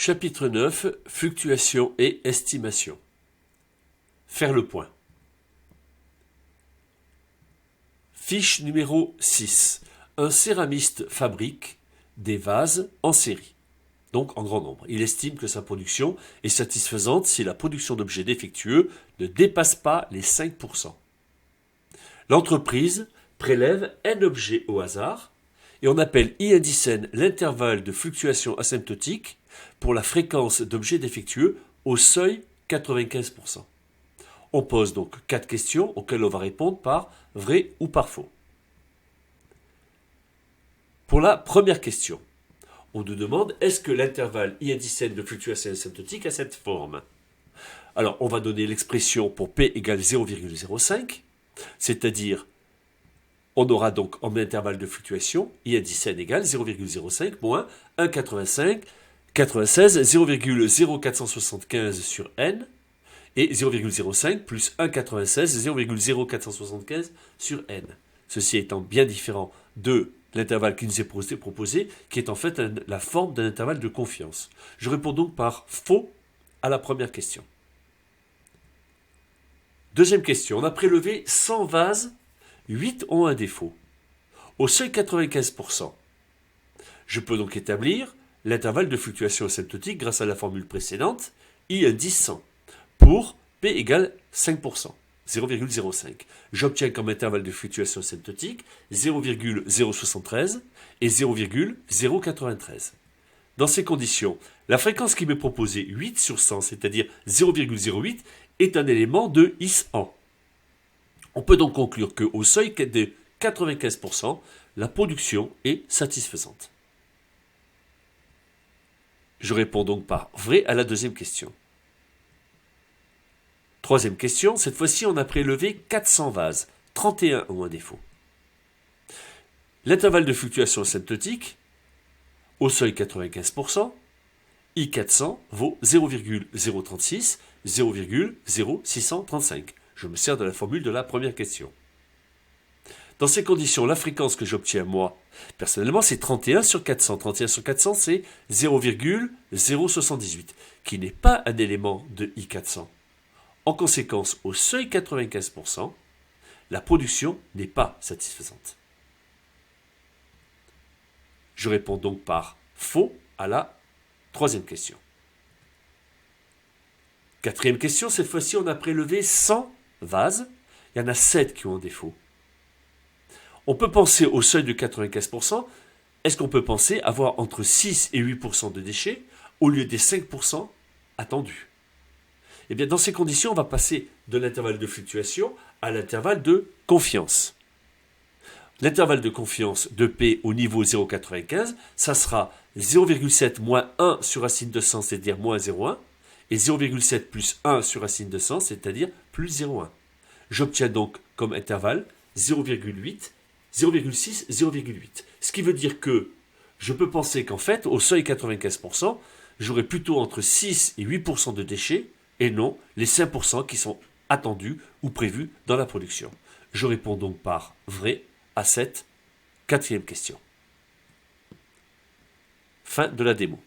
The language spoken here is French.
Chapitre 9. Fluctuations et estimation. Faire le point. Fiche numéro 6. Un céramiste fabrique des vases en série, donc en grand nombre. Il estime que sa production est satisfaisante si la production d'objets défectueux ne dépasse pas les 5%. L'entreprise prélève n objets au hasard et on appelle I indice n l'intervalle de fluctuation asymptotique pour la fréquence d'objets défectueux au seuil 95%. On pose donc 4 questions auxquelles on va répondre par vrai ou par faux. Pour la première question, on nous demande est-ce que l'intervalle I indice n de fluctuation asymptotique a cette forme? Alors, on va donner l'expression pour P égale 0,05, c'est-à-dire on aura donc en intervalle de fluctuation I indice n égale 0,05 moins 1,96, 0,0475 sur n, et 0,05 plus 1,96, 0,0475 sur n. Ceci étant bien différent de l'intervalle qui nous est proposé, qui est en fait la forme d'un intervalle de confiance. Je réponds donc par faux à la première question. Deuxième question, on a prélevé 100 vases, 8 ont un défaut. Au seuil 95%, je peux donc établir l'intervalle de fluctuation asymptotique grâce à la formule précédente, I indice 100, pour P égale 5%, 0,05. J'obtiens comme intervalle de fluctuation asymptotique 0,073 et 0,093. Dans ces conditions, la fréquence qui m'est proposée, 8 sur 100, c'est-à-dire 0,08, est un élément de IS1. On peut donc conclure qu'au seuil de 95%, la production est satisfaisante. Je réponds donc par vrai à la deuxième question. Troisième question, cette fois-ci on a prélevé 400 vases, 31 ont un défaut. L'intervalle de fluctuation asymptotique, au seuil 95%, I400 vaut 0,036, 0,0635. Je me sers de la formule de la première question. Dans ces conditions, la fréquence que j'obtiens, moi, personnellement, c'est 31 sur 400. 31 sur 400, c'est 0,078, qui n'est pas un élément de I400. En conséquence, au seuil 95%, la production n'est pas satisfaisante. Je réponds donc par faux à la troisième question. Quatrième question, cette fois-ci, on a prélevé 100 vases. Il y en a 7 qui ont un défaut. On peut penser au seuil de 95%. Est-ce qu'on peut penser avoir entre 6 et 8% de déchets au lieu des 5% attendus? Eh bien, dans ces conditions, on va passer de l'intervalle de fluctuation à l'intervalle de confiance. L'intervalle de confiance de P au niveau 0,95, ça sera 0,7 moins 1 sur racine de 100, c'est-à-dire moins 0,1, et 0,7 plus 1 sur racine de 100, c'est-à-dire plus 0,1. J'obtiens donc comme intervalle 0,8, 0,6, 0,8. Ce qui veut dire que je peux penser qu'en fait, au seuil 95%, j'aurai plutôt entre 6 et 8% de déchets, et non les 5% qui sont attendus ou prévus dans la production. Je réponds donc par vrai à cette quatrième question. Fin de la démo.